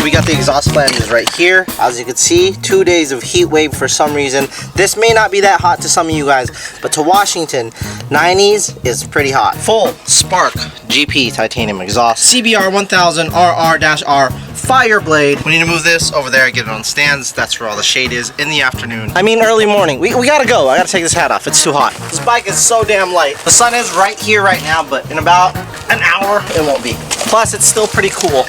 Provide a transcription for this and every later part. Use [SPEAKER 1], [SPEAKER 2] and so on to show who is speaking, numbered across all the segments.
[SPEAKER 1] so we got the exhaust flanges right here. As you can see, 2 days of heat wave for some reason. This may not be that hot to some of you guys, but to Washington, 90s is pretty hot. Full Spark GP titanium exhaust. CBR 1000RR-R Fireblade. We need to move this over there, get it on stands. That's where all the shade is in the afternoon. I mean early morning. We gotta go. I gotta take this hat off. It's too hot. This bike is so damn light. The sun is right here right now, but in about an hour, it won't be. Plus, it's still pretty cool.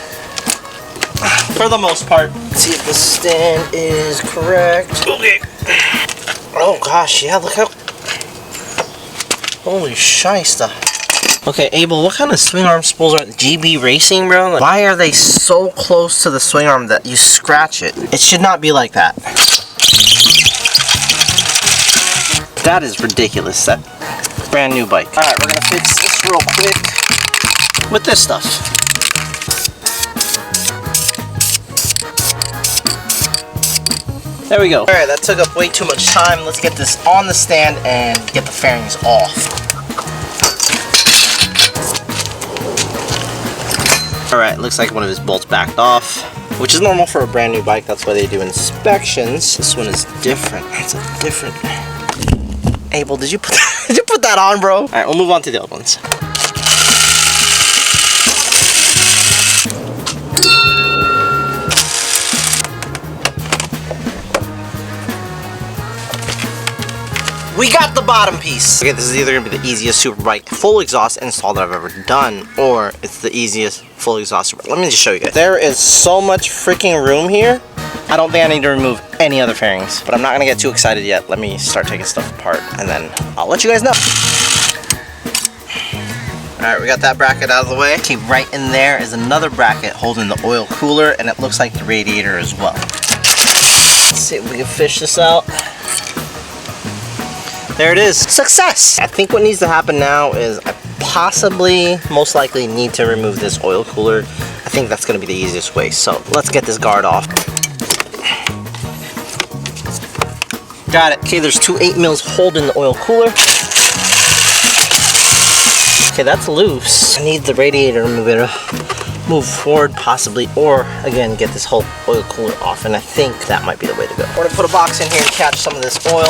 [SPEAKER 1] For the most part. Let's see if the stand is correct. Okay. Oh gosh, yeah, look how... Holy shysta. Okay, Abel, what kind of swing arm spools are GB Racing, bro? Like, why are they so close to the swing arm that you scratch it? It should not be like that. That is ridiculous. That brand new bike. Alright, we're gonna fix this real quick with this stuff. There we go. Alright, that took up way too much time. Let's get this on the stand and get the fairings off. Alright, looks like one of his bolts backed off, which is normal for a brand new bike. That's why they do inspections. This one is different. It's a different... Abel, did you put that on, bro? Alright, we'll move on to the other ones. We got the bottom piece. Okay, this is either gonna be the easiest Superbike full exhaust install that I've ever done, or it's the easiest full exhaust. Let me just show you guys. There is so much freaking room here. I don't think I need to remove any other fairings, but I'm not gonna get too excited yet. Let me start taking stuff apart, and then I'll let you guys know. Alright, we got that bracket out of the way. Okay, right in there is another bracket holding the oil cooler, and it looks like the radiator as well. Let's see if we can fish this out. There it is. Success! I think what needs to happen now is I possibly, most likely, need to remove this oil cooler. I think that's going to be the easiest way. So let's get this guard off. Got it. Okay, there's two 8mm holding the oil cooler. Okay, that's loose. I need the radiator to move forward possibly, or again, get this whole oil cooler off, and I think that might be the way to go. We're going to put a box in here and catch some of this oil.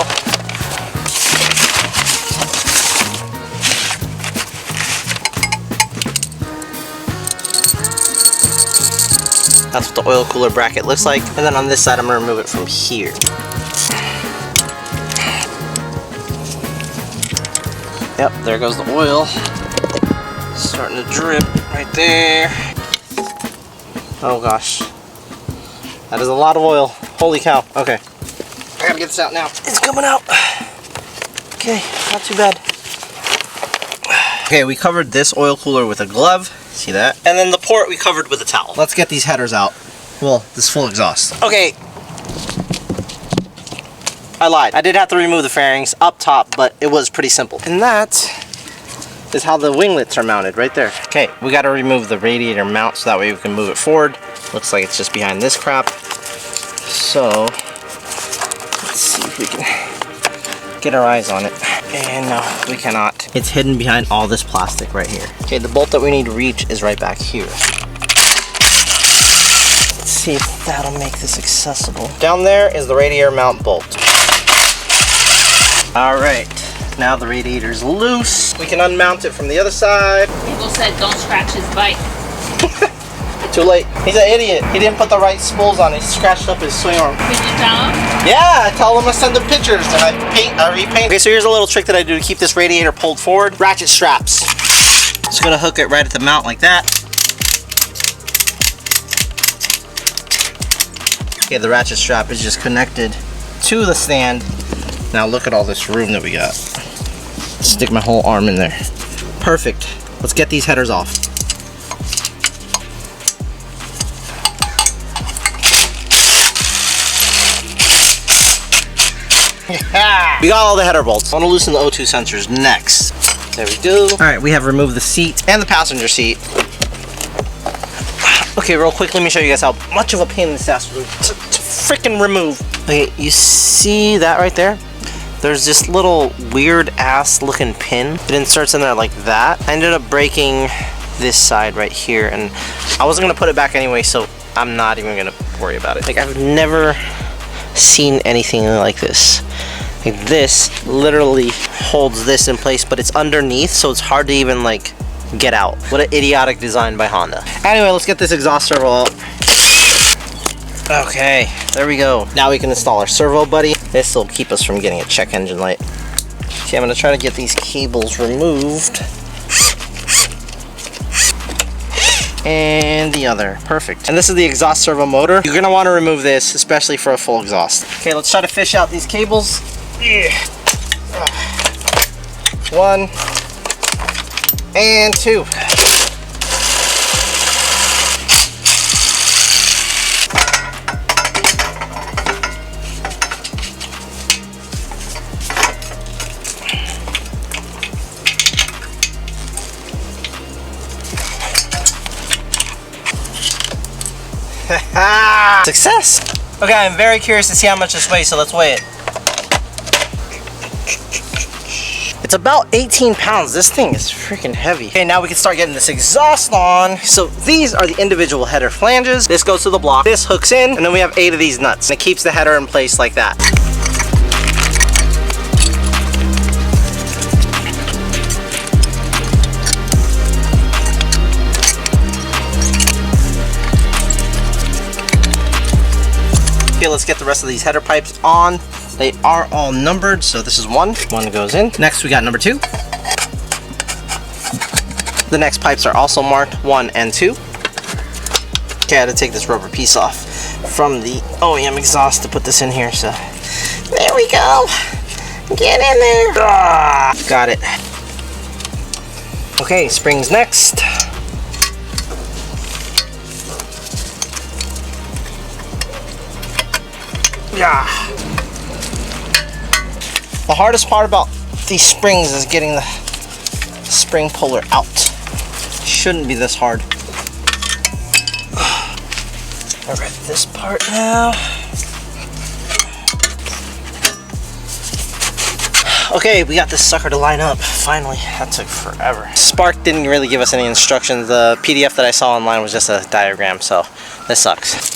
[SPEAKER 1] That's what the oil cooler bracket looks like. And then on this side, I'm gonna remove it from here. Yep, there goes the oil. Starting to drip right there. Oh gosh. That is a lot of oil. Holy cow. Okay. I gotta get this out now. It's coming out. Okay, not too bad. Okay, we covered this oil cooler with a glove. See that? And then the port we covered with a towel. Let's get these headers out. Well, this full exhaust. Okay. I lied. I did have to remove the fairings up top, but it was pretty simple. And that is how the winglets are mounted right there. Okay, we got to remove the radiator mount so that way we can move it forward. Looks like it's just behind this crap. So, let's see if we can get our eyes on it. And no, we cannot. It's hidden behind all this plastic right here. Okay, the bolt that we need to reach is right back here. Let's see if that'll make this accessible. Down there is the radiator mount bolt. All right, now the radiator's loose. We can unmount it from the other side.
[SPEAKER 2] People said don't scratch his bike.
[SPEAKER 1] Too late. He's an idiot. He didn't put the right spools on. He scratched up his swing arm.
[SPEAKER 2] Did you tell him?
[SPEAKER 1] Yeah, I tell him to send him pictures and I repaint. Okay, so here's a little trick that I do to keep this radiator pulled forward. Ratchet straps. Just gonna hook it right at the mount like that. Okay, the ratchet strap is just connected to the stand. Now look at all this room that we got. Stick my whole arm in there. Perfect. Let's get these headers off. We got all the header bolts. I want to loosen the O2 sensors next. There we go. All right, we have removed the seat and the passenger seat. Okay, real quick, let me show you guys how much of a pain this has to freaking remove. Okay, you see that right there? There's this little weird ass looking pin. It inserts in there like that. I ended up breaking this side right here, and I wasn't gonna put it back anyway, so I'm not even gonna worry about it. Like, I've never seen anything like this. Like, this literally holds this in place, but it's underneath, so it's hard to even like get out. What an idiotic design by Honda. Anyway, let's get this exhaust servo out. Okay, there we go. Now we can install our servo buddy. This will keep us from getting a check engine light. Okay, I'm gonna try to get these cables removed. And the other, perfect. And this is the exhaust servo motor. You're gonna wanna remove this, especially for a full exhaust. Okay, let's try to fish out these cables. One and two. Success! Okay, I'm very curious to see how much this weighs, so let's weigh it. It's about 18 pounds. This thing is freaking heavy. Okay, now we can start getting this exhaust on. So these are the individual header flanges. This goes to the block. This hooks in, and then we have 8 of these nuts. And it keeps the header in place like that. Okay, let's get the rest of these header pipes on. They are all numbered, so this is one. One goes in. Next, we got number 2. The next pipes are also marked 1 and 2. Okay, I had to take this rubber piece off from the OEM exhaust to put this in here, so there we go. Get in there. Got it. Okay, springs next. Yeah. The hardest part about these springs is getting the spring puller out. Shouldn't be this hard. All right, this part now. Okay, we got this sucker to line up. Finally, that took forever. Spark didn't really give us any instructions. The PDF that I saw online was just a diagram, so this sucks.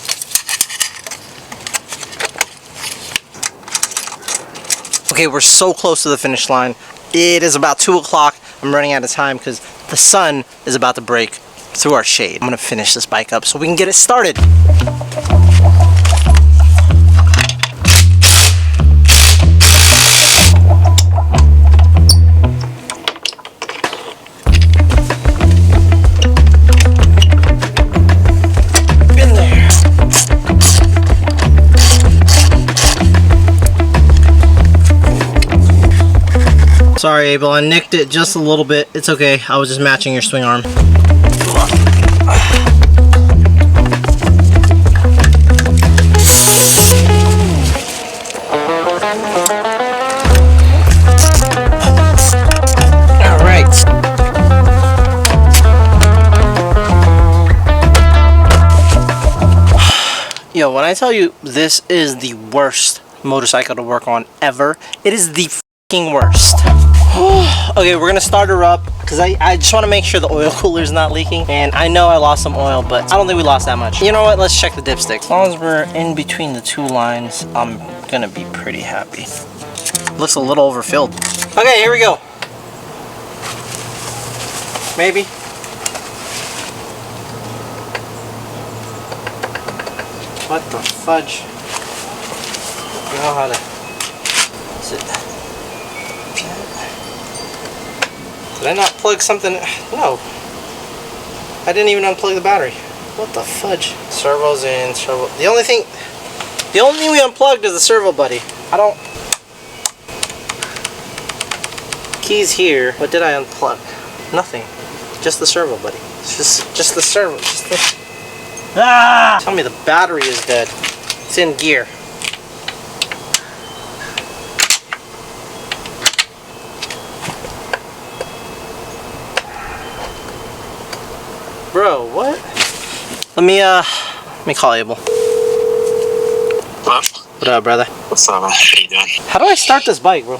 [SPEAKER 1] Okay, we're so close to the finish line. It is about 2 o'clock. I'm running out of time because the sun is about to break through our shade. I'm gonna finish this bike up so we can get it started. Sorry, Abel, I nicked it just a little bit. It's okay, I was just matching your swing arm. All right. Yo, when I tell you this is the worst motorcycle to work on ever, it is the f***ing worst. Okay, we're gonna start her up because I just want to make sure the oil cooler is not leaking, and I know I lost some oil, but I don't think we lost that much. You know what, let's check the dipstick. As long as we're in between the 2 lines, I'm gonna be pretty happy. Looks a little overfilled. Okay, here we go. Maybe. What the fudge? You know how to sit. Did I not plug something? No. I didn't even unplug the battery. What the fudge? Servo's in, servo. The only thing we unplugged is the servo buddy. I don't. Keys here. What did I unplug? Nothing. Just the servo buddy. It's just the servo. Just the. Ah! Tell me the battery is dead. It's in gear. Bro, what? Let me call Abel.
[SPEAKER 3] Hello?
[SPEAKER 1] What up, brother?
[SPEAKER 3] What's up, man? How you doing?
[SPEAKER 1] How do I start this bike, bro?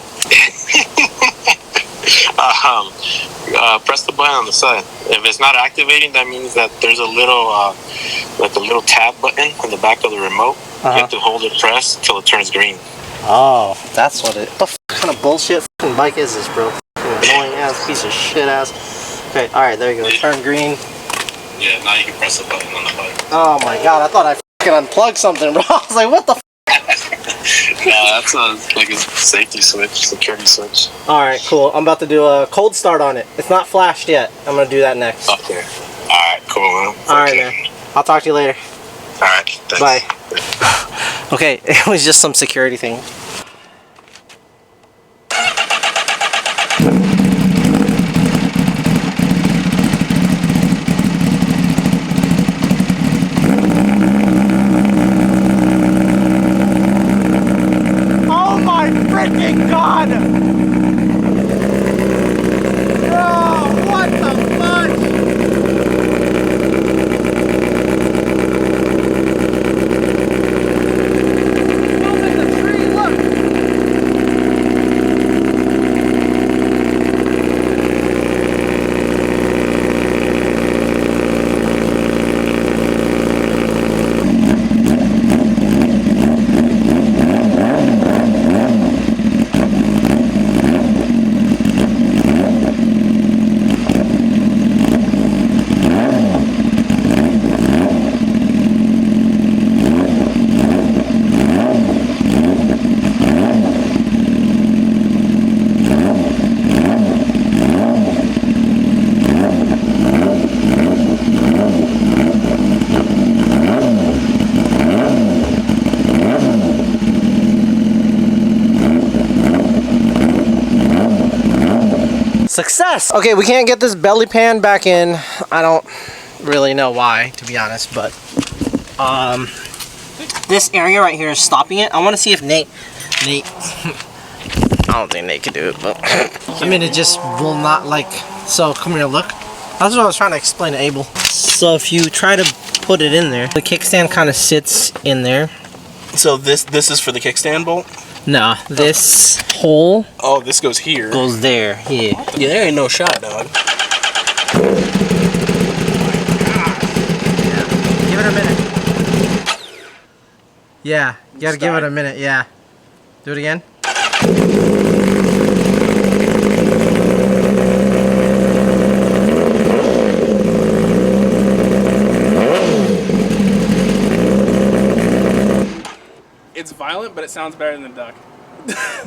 [SPEAKER 3] Press the button on the side. If it's not activating, that means that there's a little like the little tab button on the back of the remote. You have to hold it pressed till it turns green.
[SPEAKER 1] Oh, that's what it. What the kind of bullshit fucking bike is this, bro? Annoying ass piece of shit ass. Okay, all right, there you go. Turn green.
[SPEAKER 3] Yeah, now you can press the button on the bike.
[SPEAKER 1] Oh my god, I thought I fucking unplugged something, bro. I was like, what the f?
[SPEAKER 3] Nah, that's like a safety switch, security switch.
[SPEAKER 1] All right, cool. I'm about to do a cold start on it. It's not flashed yet. I'm gonna do that next.
[SPEAKER 3] Okay. All right, cool, man.
[SPEAKER 1] All right, man. I'll talk to you later.
[SPEAKER 3] All right, thanks.
[SPEAKER 1] Bye. Okay, it was just some security thing. Oh my freaking god! Bro, what the fudge? Success! Okay, we can't get this belly pan back in. I don't really know why, to be honest, but this area right here is stopping it. I want to see if Nate I don't think Nate can do it, but I mean, it just will not, like, so come here, look. That's what I was trying to explain to Abel. So if you try to put it in there, the kickstand kind of sits in there.
[SPEAKER 4] So this is for the kickstand bolt?
[SPEAKER 1] No, this hole
[SPEAKER 4] Oh, this goes here.
[SPEAKER 1] goes there. Yeah.
[SPEAKER 4] Yeah, there ain't no shot, dog.
[SPEAKER 1] Give it a minute. Yeah, you gotta give it a minute. Yeah. Do it again.
[SPEAKER 4] It's violent, but it sounds better than duck.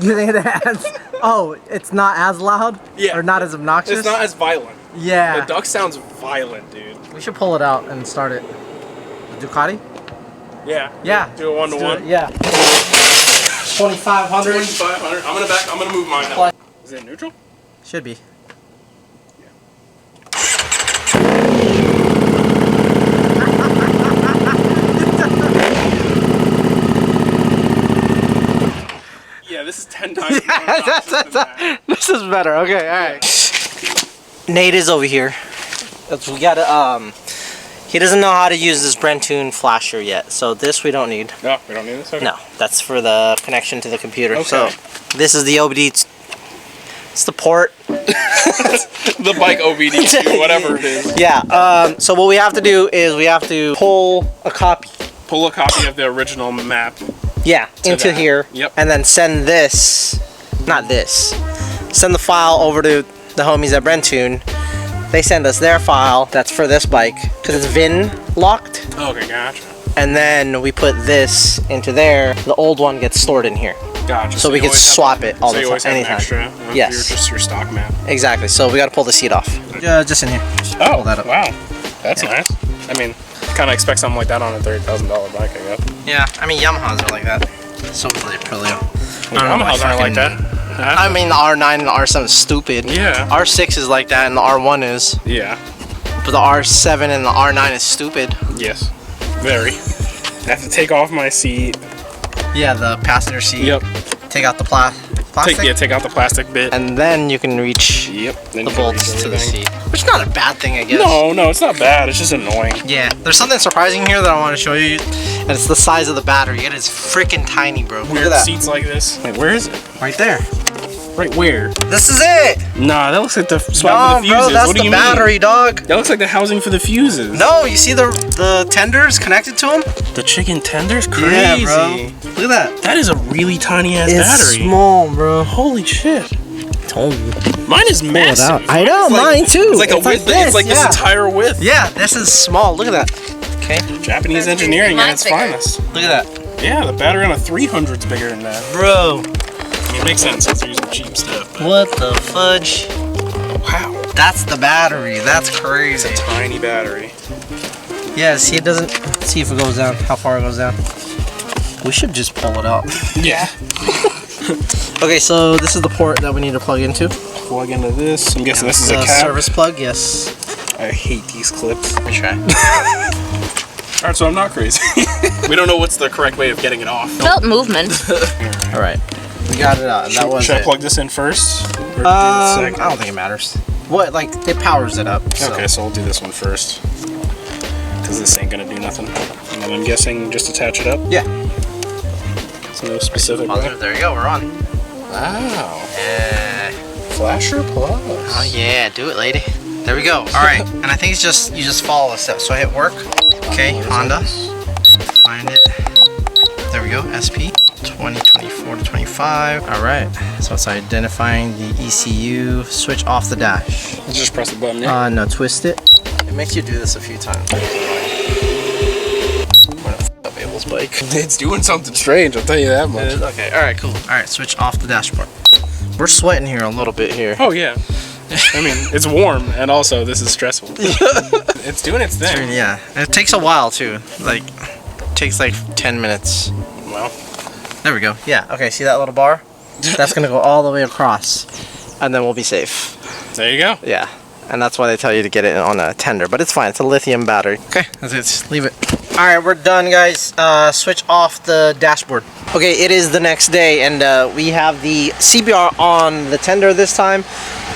[SPEAKER 1] You think it has? Oh, it's not as loud?
[SPEAKER 4] Yeah.
[SPEAKER 1] Or not as obnoxious?
[SPEAKER 4] It's not as violent.
[SPEAKER 1] Yeah.
[SPEAKER 4] The duck sounds violent, dude.
[SPEAKER 1] We should pull it out and start it. Ducati?
[SPEAKER 4] Yeah.
[SPEAKER 1] Yeah.
[SPEAKER 4] Do a one-to-one?
[SPEAKER 1] Yeah. 2500.
[SPEAKER 4] 2500. I'm gonna move mine now. Is it neutral?
[SPEAKER 1] Should be.
[SPEAKER 4] Yeah, this is 10 times more
[SPEAKER 1] This is better. Okay, alright. Nate is over here. We gotta, he doesn't know how to use this brentune flasher yet, so this we don't need.
[SPEAKER 4] No, we don't need this? Okay.
[SPEAKER 1] No, that's for the connection to the computer.
[SPEAKER 4] Okay.
[SPEAKER 1] So, this is the OBD. It's the port.
[SPEAKER 4] The bike OBD2, whatever it is.
[SPEAKER 1] Yeah, so what we have to do is we have to pull a copy.
[SPEAKER 4] Pull a copy of the original map.
[SPEAKER 1] Yeah, into
[SPEAKER 4] that.
[SPEAKER 1] here.
[SPEAKER 4] Yep.
[SPEAKER 1] And then send this, not this, send the file over to the homies at Brentune. They send us their file that's for this bike because it's VIN locked.
[SPEAKER 4] Okay, gotcha.
[SPEAKER 1] And then we put this into there. The old one gets stored in here.
[SPEAKER 4] Gotcha.
[SPEAKER 1] So we
[SPEAKER 4] you
[SPEAKER 1] can
[SPEAKER 4] always have
[SPEAKER 1] swap it all
[SPEAKER 4] so
[SPEAKER 1] the
[SPEAKER 4] you always
[SPEAKER 1] time,
[SPEAKER 4] have an
[SPEAKER 1] anytime.
[SPEAKER 4] extra.
[SPEAKER 1] Yes.
[SPEAKER 4] You're just your stock map.
[SPEAKER 1] Exactly. So we got to pull the seat off. Just in here. Just
[SPEAKER 4] Oh,
[SPEAKER 1] pull that up.
[SPEAKER 4] wow. That's nice. I mean, kind of expect something like that on a $30,000 bike, I guess.
[SPEAKER 1] Yeah, I mean Yamahas are like that. So is the Aprilia.
[SPEAKER 4] Yamahas aren't like that.
[SPEAKER 1] I mean the R9 and the R7 is stupid.
[SPEAKER 4] Yeah.
[SPEAKER 1] R6 is like that and the R1 is.
[SPEAKER 4] Yeah.
[SPEAKER 1] But the R7 and the R9 is stupid.
[SPEAKER 4] Yes. Very. I have to take off my seat.
[SPEAKER 1] Yeah, the passenger seat.
[SPEAKER 4] Yep.
[SPEAKER 1] Take out the plastic.
[SPEAKER 4] Take out the plastic bit.
[SPEAKER 1] And then you can reach
[SPEAKER 4] Yep. Then
[SPEAKER 1] the
[SPEAKER 4] you can
[SPEAKER 1] bolts
[SPEAKER 4] reach
[SPEAKER 1] to the
[SPEAKER 4] everything.
[SPEAKER 1] seat. Which is not a bad thing, I guess.
[SPEAKER 4] No, it's not bad. It's just annoying.
[SPEAKER 1] Yeah, there's something surprising here that I want to show you. And it's the size of the battery. It is freaking tiny, bro. Look at
[SPEAKER 4] Weird
[SPEAKER 1] that.
[SPEAKER 4] seats like this. Wait, where is it?
[SPEAKER 1] Right there.
[SPEAKER 4] Right where?
[SPEAKER 1] This is it.
[SPEAKER 4] Nah, that looks like the spot for the fuses.
[SPEAKER 1] Bro, that's
[SPEAKER 4] What do
[SPEAKER 1] the
[SPEAKER 4] you
[SPEAKER 1] battery,
[SPEAKER 4] mean?
[SPEAKER 1] dog.
[SPEAKER 4] That looks like the housing for the fuses.
[SPEAKER 1] No, you see the tenders connected to them?
[SPEAKER 4] The chicken tenders? Crazy.
[SPEAKER 1] Yeah, bro. Look at that.
[SPEAKER 4] That is a really tiny ass battery.
[SPEAKER 1] Small, bro.
[SPEAKER 4] Holy shit.
[SPEAKER 1] Told you.
[SPEAKER 4] Mine is massive.
[SPEAKER 1] I know,
[SPEAKER 4] It's like-
[SPEAKER 1] mine too.
[SPEAKER 4] It's like a width. It's like this
[SPEAKER 1] yeah.
[SPEAKER 4] entire width.
[SPEAKER 1] Yeah, this is small. Look at that. Okay.
[SPEAKER 4] Japanese engineering at its finest.
[SPEAKER 1] Look at that.
[SPEAKER 4] Yeah, the battery on a 300 is bigger than that.
[SPEAKER 1] Bro.
[SPEAKER 4] I mean, it makes sense since they're using cheap stuff. But
[SPEAKER 1] What the fudge?
[SPEAKER 4] wow.
[SPEAKER 1] That's the battery. That's crazy.
[SPEAKER 4] It's a tiny battery.
[SPEAKER 1] Yeah, see, it doesn't. Let's see if it goes down. How far it goes down. We should just pull it out.
[SPEAKER 4] Yeah.
[SPEAKER 1] Okay, so this is the port that we need to plug into.
[SPEAKER 4] Plug into this. I'm guessing this is a
[SPEAKER 1] The
[SPEAKER 4] cap.
[SPEAKER 1] service plug, yes.
[SPEAKER 4] I hate these clips.
[SPEAKER 1] Let me try.
[SPEAKER 4] Alright, so I'm not crazy. We don't know what's the correct way of getting it off.
[SPEAKER 2] Felt movement.
[SPEAKER 1] All right, we got it out. That was
[SPEAKER 4] Should I
[SPEAKER 1] it.
[SPEAKER 4] plug this in first? Or do this
[SPEAKER 1] I
[SPEAKER 4] second?
[SPEAKER 1] don't think it matters. What, like, it powers it up. So.
[SPEAKER 4] Okay, so we'll do this one first. Because this ain't gonna do nothing. And then I'm guessing just attach it up?
[SPEAKER 1] Yeah.
[SPEAKER 4] It's no specific way.
[SPEAKER 1] Positive. There you go. We're on.
[SPEAKER 4] Wow.
[SPEAKER 1] Yeah.
[SPEAKER 4] Flasher Plus.
[SPEAKER 1] Oh yeah, do it, lady. There we go. All right, and I think it's just you just follow the steps. So I hit work. Okay, Honda. Find it. There we go. SP 2024 to 25. All right. So it's identifying the ECU. Switch off the dash.
[SPEAKER 4] Just press the button, yeah?
[SPEAKER 1] No, twist it. It makes you do this a few times. I'm gonna f up Abel's bike.
[SPEAKER 4] It's doing something strange, I'll tell you that much.
[SPEAKER 1] Okay. All right. Cool. All right. Switch off the dashboard. We're sweating here a little bit here.
[SPEAKER 4] Oh, yeah. I mean, it's warm, and also this is stressful. It's doing its thing.
[SPEAKER 1] Yeah. It takes a while too. Like, it takes like 10 minutes.
[SPEAKER 4] Well,
[SPEAKER 1] There we go. Yeah. Okay. See that little bar? That's gonna go all the way across, and then we'll be safe.
[SPEAKER 4] there you go.
[SPEAKER 1] Yeah. And that's why they tell you to get it on a tender, but it's fine. It's a lithium battery. Okay. That's it. Just leave it. All right. We're done, guys. Switch off the dashboard. Okay. It is the next day, and we have the CBR on the tender this time,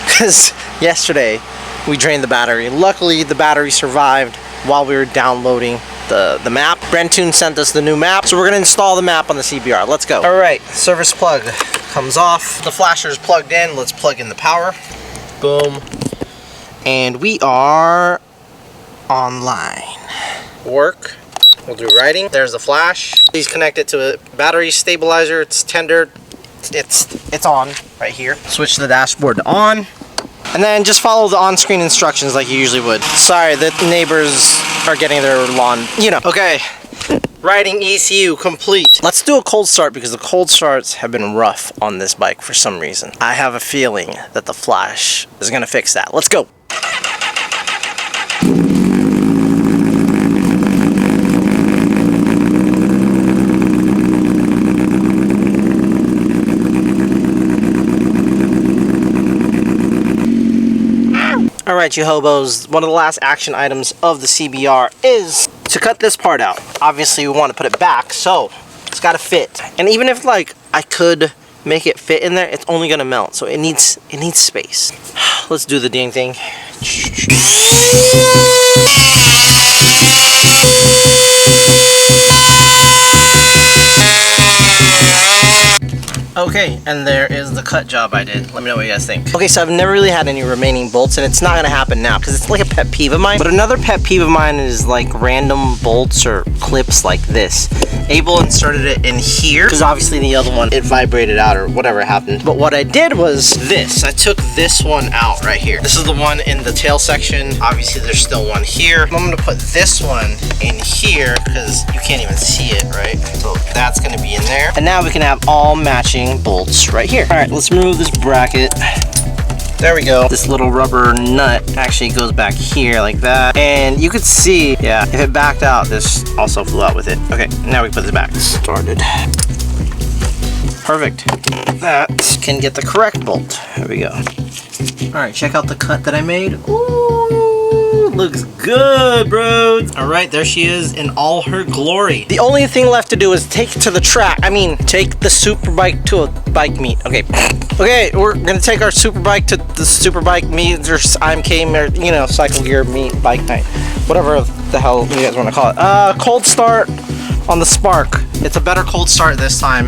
[SPEAKER 1] because yesterday we drained the battery. Luckily, the battery survived while we were downloading the map. Brentune sent us the new map, so we're gonna install the map on the CBR. Let's go. All right, service plug comes off. The flasher is plugged in. Let's plug in the power. Boom. And we are online. Work. We'll do writing. There's the flash. Please connect it to a battery stabilizer. It's tendered. It's on right here. Switch the dashboard to on. And then just follow the on-screen instructions like you usually would. Sorry, the neighbors are getting their lawn, you know. Okay, writing ECU complete. Let's do a cold start because the cold starts have been rough on this bike for some reason. I have a feeling that the flash is gonna fix that. Let's go. Alright, you hobos, one of the last action items of the CBR is to cut this part out. Obviously, we want to put it back, so it's got to fit. And even if, like, I could make it fit in there, it's only going to melt, so it needs space. Let's do the dang thing. Okay, and there is the cut job I did. Let me know what you guys think. Okay, so I've never really had any remaining bolts, and it's not gonna happen now because it's like a pet peeve of mine. But another pet peeve of mine is like random bolts or clips like this. Abel inserted it in here because obviously the other one, it vibrated out or whatever happened. But what I did was this. I took this one out right here. This is the one in the tail section. Obviously there's still one here. I'm gonna put this one in here because you can't even see it, right? So that's gonna be in there. And now we can have all matching bolts right here. All right, let's remove this bracket. There we go. This little rubber nut actually goes back here like that. And you could see, yeah, if it backed out, this also flew out with it. Okay, now we put this back. Started. Perfect. That can get the correct bolt. There we go. All right, check out the cut that I made. Ooh, looks good, bro. All right, there she is in all her glory. The only thing left to do is take it to the track. I mean, take the super bike to a bike meet. Okay. Okay, we're gonna take our super bike to the super bike meet or IMK or, you know, cycle gear meet, bike night, whatever the hell you guys want to call it. Cold start on the Spark. It's a better cold start this time.